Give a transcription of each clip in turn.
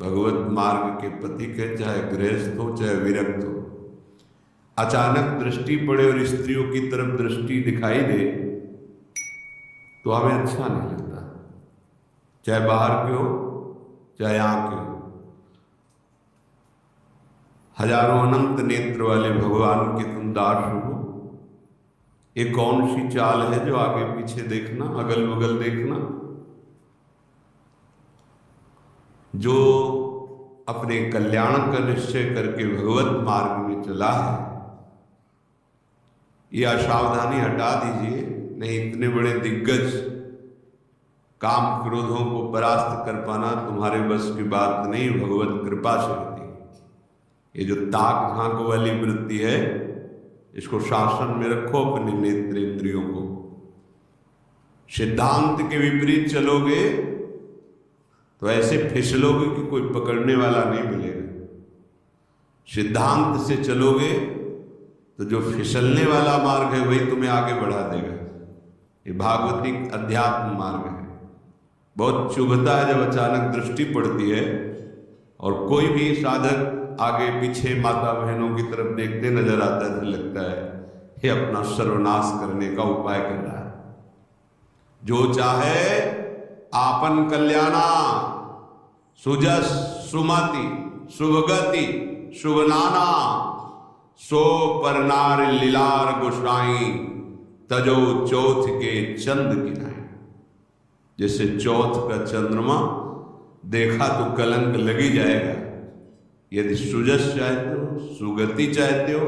भगवत मार्ग के पथिक है, चाहे गृहस्थ हो चाहे विरक्त हो, अचानक दृष्टि पड़े और स्त्रियों की तरफ दृष्टि दिखाई दे तो हमें अच्छा नहीं लगता, चाहे बाहर के हो चाहे यहाँ के हो। हजारों अनंत नेत्र वाले भगवान के तुम दास हो, ये कौन सी चाल है जो आगे पीछे देखना, अगल बगल देखना? जो अपने कल्याण का निश्चय करके भगवत मार्ग में चला है, ये असावधानी हटा दीजिए, नहीं इतने बड़े दिग्गज काम क्रोधों को परास्त कर पाना तुम्हारे बस की बात नहीं, भगवत कृपा से होती है। ये जो ताक झांक वाली वृत्ति है, इसको शासन में रखो अपने नेत्र इंद्रियों को। सिद्धांत के विपरीत चलोगे तो ऐसे फिसलोगे कि कोई पकड़ने वाला नहीं मिलेगा। सिद्धांत से चलोगे तो जो फिसलने वाला मार्ग है वही तुम्हें आगे बढ़ा देगा। ये भागवतिक अध्यात्म मार्ग है। बहुत चुभता है जब अचानक दृष्टि पड़ती है और कोई भी साधक आगे पीछे माता बहनों की तरफ देखते नजर आता है, तो लगता है ये अपना सर्वनाश करने का उपाय कर रहा है। जो चाहे आपन कल्याणा, सुजस सुमति शुभगति शुभनाना, सो पर नार लीलार गोसाई, तजो चौथ के चंद किनाए। जैसे चौथ का चंद्रमा देखा तो कलंक लगी जाएगा। यदि सुजस चाहते हो, सुगति चाहते हो,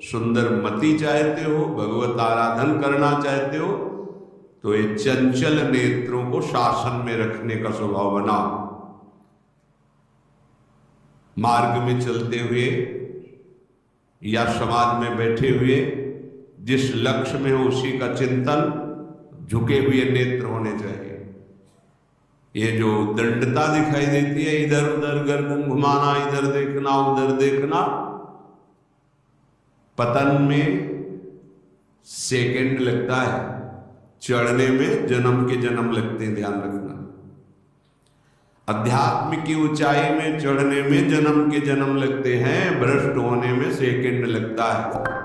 सुंदर मति चाहते हो, भगवत आराधन करना चाहते हो, तो ये चंचल नेत्रों को शासन में रखने का स्वभाव बनाओ। मार्ग में चलते हुए या समाज में बैठे हुए जिस लक्ष्य में हो उसी का चिंतन झुके हुए नेत्र होने चाहिए। ये जो दंडता दिखाई देती है, इधर उधर गर्दन घुमाना, इधर देखना उधर देखना, पतन में सेकंड लगता है, चढ़ने में जन्म के जन्म लगते हैं, ध्यान रखना। अध्यात्म की ऊंचाई में चढ़ने में जन्म के जन्म लगते हैं, भ्रष्ट होने में सेकंड लगता है।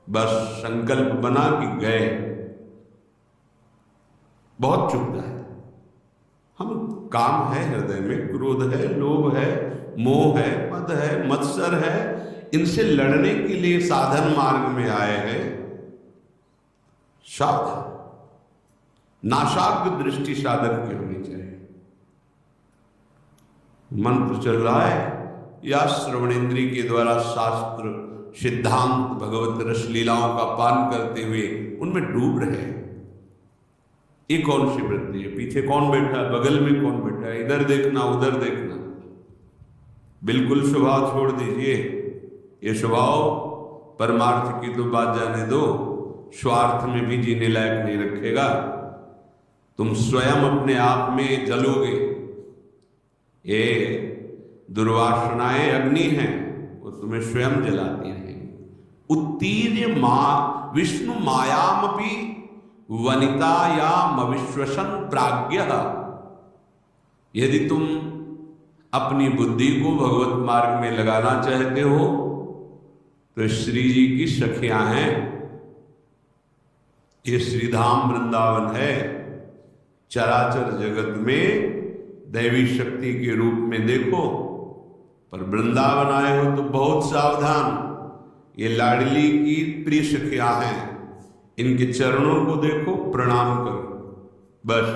बस संकल्प बना कि गए। बहुत चुभता है। हम काम है हृदय में, क्रोध है, लोभ है, मोह है, मद है, मत्सर है, इनसे लड़ने के लिए साधन मार्ग में आए हैं। सावधान, नाशाग्र दृष्टि साधक की होनी चाहिए। मंत्र चल रहा है या श्रवणेन्द्रिय के द्वारा शास्त्र सिद्धांत भगवत रस लीलाओं का पान करते हुए उनमें डूब रहे। ये कौन सी वृत्ति है? पीछे कौन बैठा है, बगल में कौन बैठा है, इधर देखना उधर देखना। बिल्कुल स्वभाव छोड़ दीजिए। ये स्वभाव परमार्थ की तो बात जाने दो, स्वार्थ में भी जीने लायक नहीं रखेगा। तुम स्वयं अपने आप में जलोगे। ये दुर्वासनाएं अग्नि हैं, वो तुम्हें स्वयं जलाती रहेंगी। उत्तीर्य विष्णु मायामपि वनितायाम अविश्वसन प्राज्ञः। यदि तुम अपनी बुद्धि को भगवत मार्ग में लगाना चाहते हो तो श्री जी की सखियां हैं। ये श्रीधाम वृंदावन है। चराचर जगत में दैवी शक्ति के रूप में देखो, पर वृंदावन आए हो तो बहुत सावधान। ये लाडली की प्रिय सखियां हैं, इनके चरणों को देखो, प्रणाम करो। बस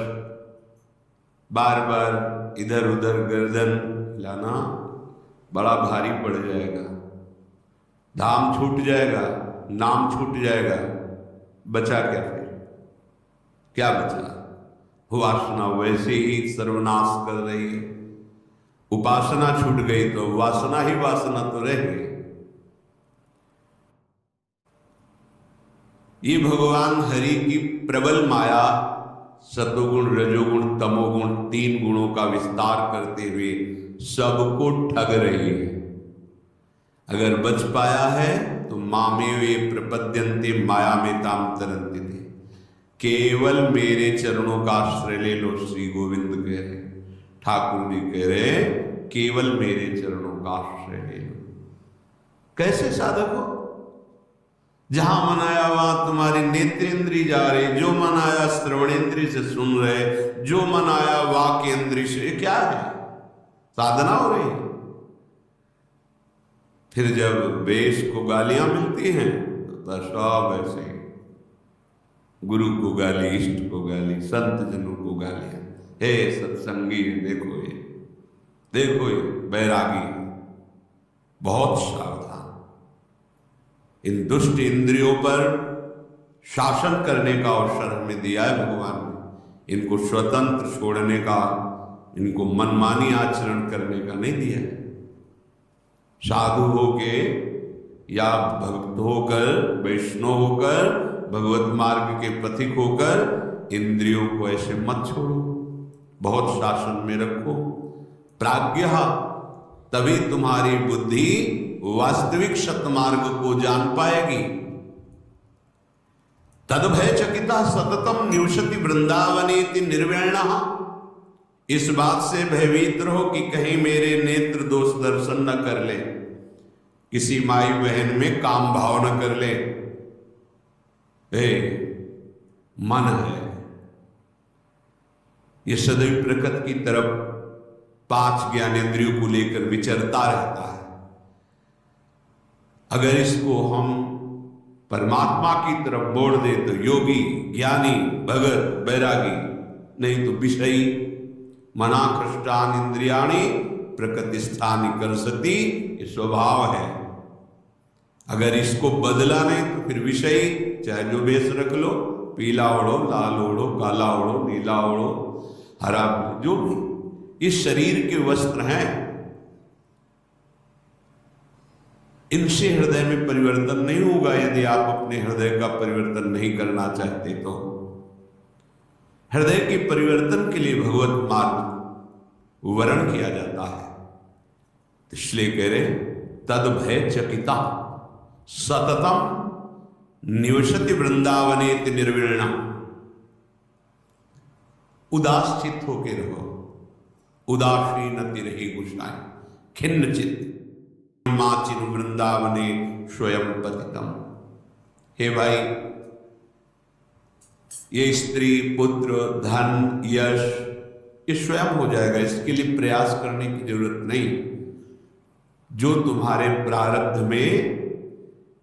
बार बार इधर उधर गर्दन हिलाना बड़ा भारी पड़ जाएगा। धाम छूट जाएगा, नाम छूट जाएगा, बचा क्या फिर? क्या बचा? वासना वैसे ही सर्वनाश कर रही है। उपासना छूट गई तो वासना ही वासना तो रह गई। ये भगवान हरि की प्रबल माया सतोगुण रजोगुण तमोगुण तीन गुणों का विस्तार करते हुए सबको ठग रही है। अगर बच पाया है तो मामेवे प्रपद्यन्ते माया में ताम तरन्ति थे। केवल मेरे चरणों का आश्रय ले लो, श्री गोविंद कह रहे, ठाकुर जी कह रहे, केवल मेरे चरणों का आश्रय ले लो। कैसे साधक हो? जहां मन आया वहां तुम्हारी नेत्रेंद्री जा रही, जो मन आया श्रवणेंद्री से सुन रहे, जो मन आया वाक्येंद्री से। क्या है? साधना हो रही है। फिर जब वेश को गालियां मिलती हैं तो सब ऐसे, गुरु को गाली, इष्ट को गाली, संत जनों को गालियां। हे सत्संगी, देखो ये, देखो ये बैरागी, बहुत सावधान। इन दुष्ट इंद्रियों पर शासन करने का अवसर हमें दिया है भगवान ने। इनको स्वतंत्र छोड़ने का, इनको मनमानी आचरण करने का नहीं दिया है। साधु होके या भक्त होकर, वैष्णव होकर, भगवत मार्ग के पथिक होकर इंद्रियों को ऐसे मत छोड़ो, बहुत शासन में रखो। प्राज्ञः, तभी तुम्हारी बुद्धि वास्तविक सतमार्ग को जान पाएगी। तद्भय चकिता सततम निवसति वृंदावनेति निर्विण्णः। इस बात से भयभीत रहो कि कहीं मेरे नेत्र दोष दर्शन न कर ले, किसी माई बहन में काम भाव न कर ले। मन है ये सदैव प्रकृति की तरफ 5 ज्ञानेंद्रियों को लेकर विचरता रहता है। अगर इसको हम परमात्मा की तरफ मोड़ दे तो योगी, ज्ञानी, भगत, बैरागी, नहीं तो विषयी। मनाकृष्टान इंद्रियाणि प्रकृतिस्थानि कर्षति, ये स्वभाव है। अगर इसको बदला नहीं तो फिर विषयी, चाहे जो वेश रख लो, पीला ओढ़ो, लाल ओढ़ो, काला ओढ़ो, नीला ओढ़ो, हरा, जो भी इस शरीर के वस्त्र हैं, इनसे हृदय में परिवर्तन नहीं होगा। यदि आप अपने हृदय का परिवर्तन नहीं करना चाहते तो हृदय के परिवर्तन के लिए भगवत मार्ग वर्ण किया जाता है। इसलिए कह रहे तद भय चकिता सततम निवसति वृंदावनेति निर्विण्णः। उदास चित्त होके रहो, उदासीन रही गुसाई, खिन्न चित्त। माचिन वृंदावने स्वयं पतितम। हे भाई, ये स्त्री, पुत्र, धन, यश, ये स्वयं हो जाएगा, इसके लिए प्रयास करने की जरूरत नहीं। जो तुम्हारे प्रारब्ध में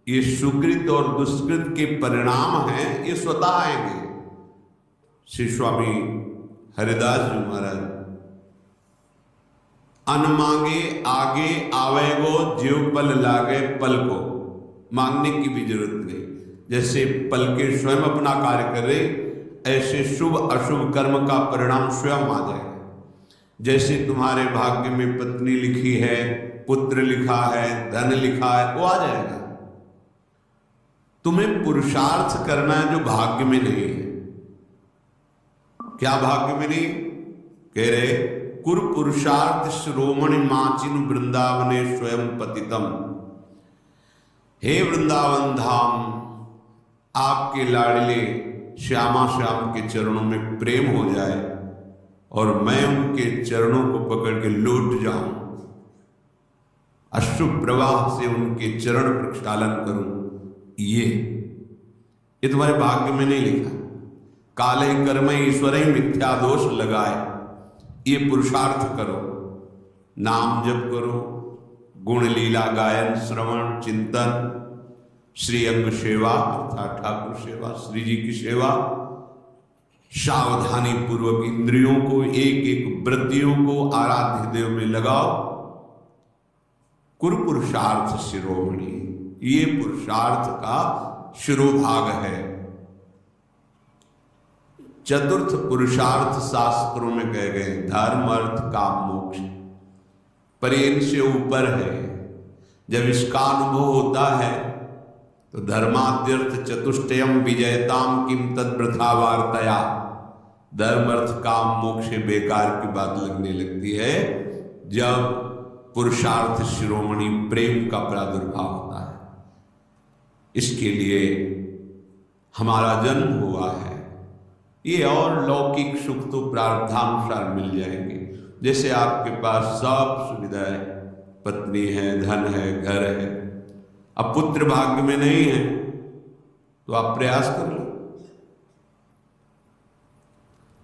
ये सुकृत और दुष्कृत के परिणाम हैं, ये स्वतः आएंगे। श्री स्वामी हरिदास जी महाराज, अन मांगे आगे आवेगो, जीव पल लागे पल को। मांगने की भी जरूरत नहीं। जैसे पल के स्वयं अपना कार्य कर रहे, ऐसे शुभ अशुभ कर्म का परिणाम स्वयं आ जाएगा। जैसे तुम्हारे भाग्य में पत्नी लिखी है, पुत्र लिखा है, धन लिखा है, वो आ जाएगा। तुम्हें पुरुषार्थ करना है जो भाग्य में नहीं है। क्या भाग्य में नहीं? कह रहे कुर पुरुषार्थ श्रोमणि माचिन वृंदावने स्वयं पतितम। हे वृंदावन धाम, आपके लाडले श्यामा श्याम के चरणों में प्रेम हो जाए और मैं उनके चरणों को पकड़ के लौट जाऊं, अश्रु प्रवाह से उनके चरण प्रक्षालन करूं, ये तुम्हारे भाग्य में नहीं लिखा। काले कर्म ईश्वर ही मिथ्या दोष लगाए, ये पुरुषार्थ करो, नाम जप करो, गुण लीला गायन, श्रवण, चिंतन, श्री अंग सेवा अर्थात ठाकुर सेवा, श्री जी की सेवा, सावधानी पूर्वक इंद्रियों को, एक एक वृत्तियों को आराध्य देव में लगाओ। कुर पुरुषार्थ शिरोमणि, ये पुरुषार्थ का शिरोभाग है। चतुर्थ पुरुषार्थ शास्त्रों में कहे गए धर्म, अर्थ, काम, मोक्ष, पर इनसे ऊपर है। जब इसका अनुभव होता है तो धर्माद्यर्थ चतुष्टयम विजयताम किम तद्वृथा वार्तया। धर्म, अर्थ, काम, मोक्ष बेकार की बात लगने लगती है जब पुरुषार्थ शिरोमणि प्रेम का प्रादुर्भाव होता है। इसके लिए हमारा जन्म हुआ है। ये और लौकिक सुख तो प्रारब्धानुसार मिल जाएंगे, जैसे आपके पास सब सुविधाएं, पत्नी है, धन है, घर है, अब पुत्र भाग्य में नहीं है तो आप प्रयास कर लो,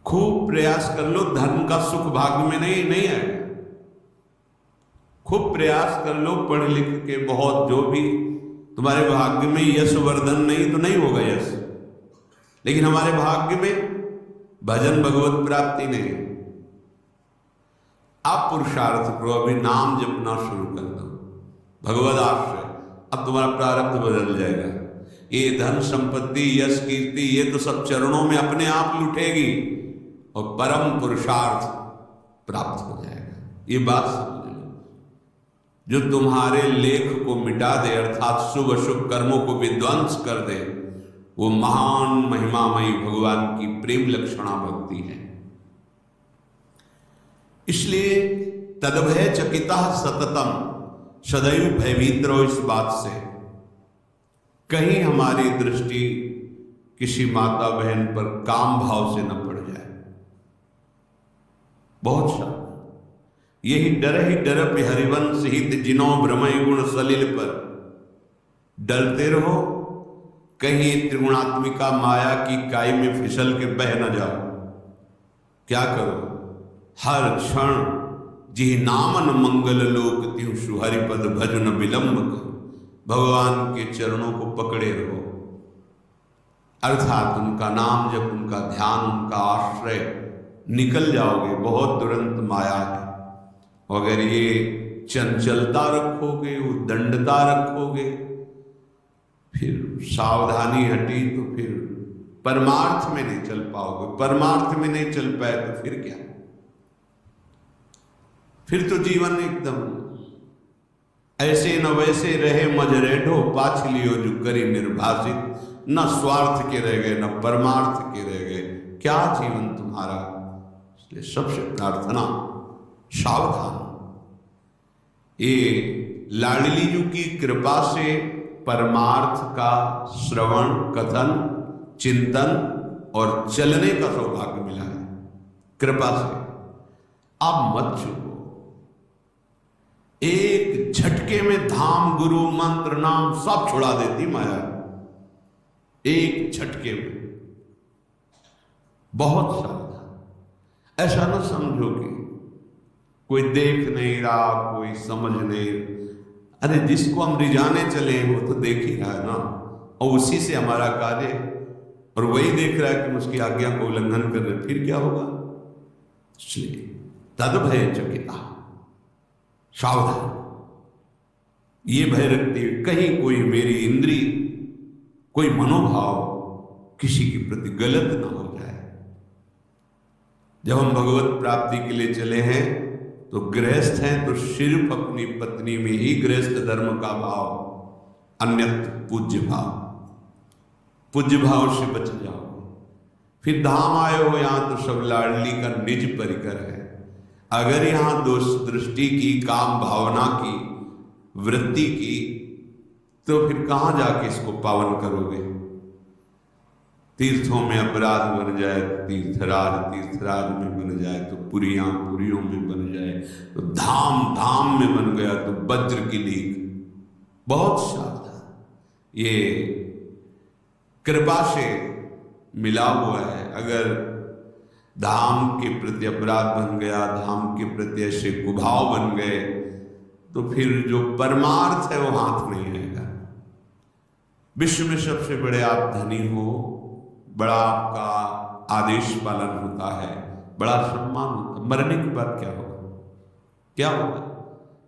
खूब प्रयास कर लो। धन का सुख भाग्य में नहीं आएगा। खूब प्रयास कर लो, पढ़ लिख के बहुत, जो भी तुम्हारे भाग्य में यश वर्धन नहीं तो नहीं होगा यश, लेकिन हमारे भाग्य में भजन भगवत प्राप्ति नहीं। आप पुरुषार्थ करो, अभी नाम जपना शुरू कर दो, भगवद आश्रय, अब तुम्हारा प्रारब्ध बदल जाएगा। ये धन संपत्ति यश कीर्ति ये तो सब चरणों में अपने आप लुटेगी और परम पुरुषार्थ प्राप्त हो जाएगा। ये बात समझ लो। जो तुम्हारे लेख को मिटा दे, अर्थात शुभ अशुभ कर्मों को विध्वंस कर दे, वो महान महिमामयी भगवान की प्रेम लक्षणा भक्ति है। इसलिए तदभय चकिता सततम, सदैव भयभीत रहो इस बात से, कहीं हमारी दृष्टि किसी माता बहन पर काम भाव से न पड़ जाए। बहुत सा यही डर ही डर पे हरिवंश हित जिनो भ्रमय गुण सलिल पर, डरते रहो कहीं त्रिगुणात्मिका माया की काई में फिसल के बह न जाओ। क्या करो, हर क्षण जी नामन मंगल लोक त्यों सुहरिपद भजन विलंब करो, भगवान के चरणों को पकड़े रहो, अर्थात उनका नाम जब, उनका ध्यान, उनका आश्रय, निकल जाओगे। बहुत तुरंत माया है, अगर ये चंचलता रखोगे, उद्दंडता रखोगे, फिर सावधानी हटी तो फिर परमार्थ में नहीं चल पाओगे। परमार्थ में नहीं चल पाए तो फिर क्या, फिर तो जीवन एकदम ऐसे न वैसे रहे मज रेढ़ो, पाछ लियो जो करी निर्भाषित, न स्वार्थ के रह गए न परमार्थ के रह गए, क्या जीवन तुम्हारा। इसलिए सबसे प्रार्थना, सावधान। ये लाडली जी की कृपा से परमार्थ का श्रवण, कथन, चिंतन और चलने का सौभाग्य मिला है कृपा से। आप मत चुको, एक झटके में धाम, गुरु, मंत्र, नाम सब छुड़ा देती माया, एक झटके में। बहुत सावधान। ऐसा ना समझो कि कोई देख नहीं रहा, कोई समझ नहीं। अरे जिसको हम रिझाने चले वो तो देख ही रहा है ना, और उसी से हमारा कार्य, और वही देख रहा है कि हम उसकी आज्ञा को उल्लंघन कर रहे, फिर क्या होगा। इसलिए तद भय चकिता, सावधान। ये भय रखती है कहीं कोई मेरी इंद्री, कोई मनोभाव किसी के प्रति गलत ना हो जाए। जब हम भगवत प्राप्ति के लिए चले हैं तो गृहस्थ हैं तो सिर्फ अपनी पत्नी में ही गृहस्थ धर्म का भाव, अन्यत्र पूज्य भाव, पूज्य भाव से बच जाओ। फिर धाम आए हो यहां तो सब लाडली का निज परिकर है। अगर यहां दोष दृष्टि की, काम भावना की, वृत्ति की, तो फिर कहां जाके इसको पावन करोगे। तीर्थों में अपराध बन जाए तो तीर्थराज, तीर्थराज में बन जाए तो पुरियां, पुरियों में बन जाए तो धाम, धाम में बन गया तो वज्र की लीक। बहुत सावधान। ये कृपा से मिला हुआ है। अगर धाम के प्रति अपराध बन गया, धाम के प्रति ऐसे कुभाव बन गए, तो फिर जो परमार्थ है वो हाथ नहीं आएगा। विश्व में सबसे बड़े आप धनी हो, बड़ा आपका आदेश पालन होता है, बड़ा सम्मान होता है, मरने के बाद क्या होगा, क्या होगा।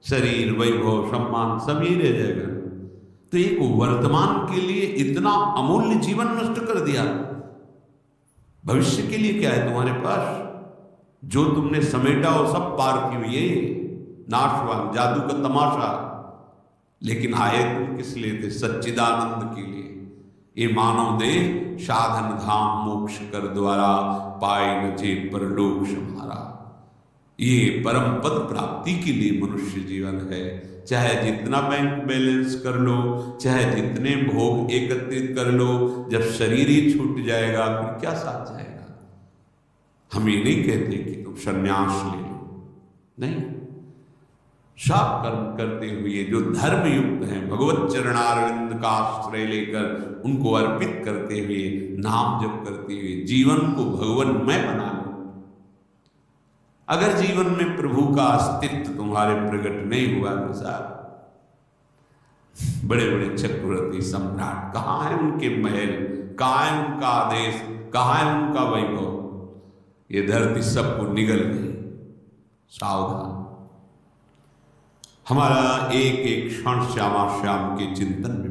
शरीर, वैभव, सम्मान सब ही रह जाएगा। तो एक वर्तमान के लिए इतना अमूल्य जीवन नष्ट कर दिया, भविष्य के लिए क्या है तुम्हारे पास। जो तुमने समेटा वो सब पार्थिव, ये नाशवान, जादू का तमाशा। लेकिन आए तुम किस लिए थे, सच्चिदानंद के लिए। ये मानव देह साधन धाम मोक्ष कर द्वारा, पाए न जे परलोक सम्हारा। ये परम पद प्राप्ति के लिए मनुष्य जीवन है। चाहे जितना बैंक बैलेंस कर लो, चाहे जितने भोग एकत्रित कर लो, जब शरीर ही छूट जाएगा फिर क्या साथ जाएगा। हम ये नहीं कहते कि तुम संन्यास ले लो, नहीं, सब कर्म करते हुए जो धर्म युक्त हैं, भगवत चरणारविंद का आश्रय लेकर उनको अर्पित करते हुए, नाम जप करते हुए जीवन को भगवन्मय बना लो। अगर जीवन में प्रभु का अस्तित्व तुम्हारे प्रकट नहीं हुआ तो साहब, बड़े बड़े चक्रवर्ती सम्राट कहाँ है उनके महल, कहाँ है उनका आदेश, कहाँ है उनका वैभव? ये धरती सबको निगल गई। सावधान, हमारा एक एक क्षण श्यामा श्याम के चिंतन में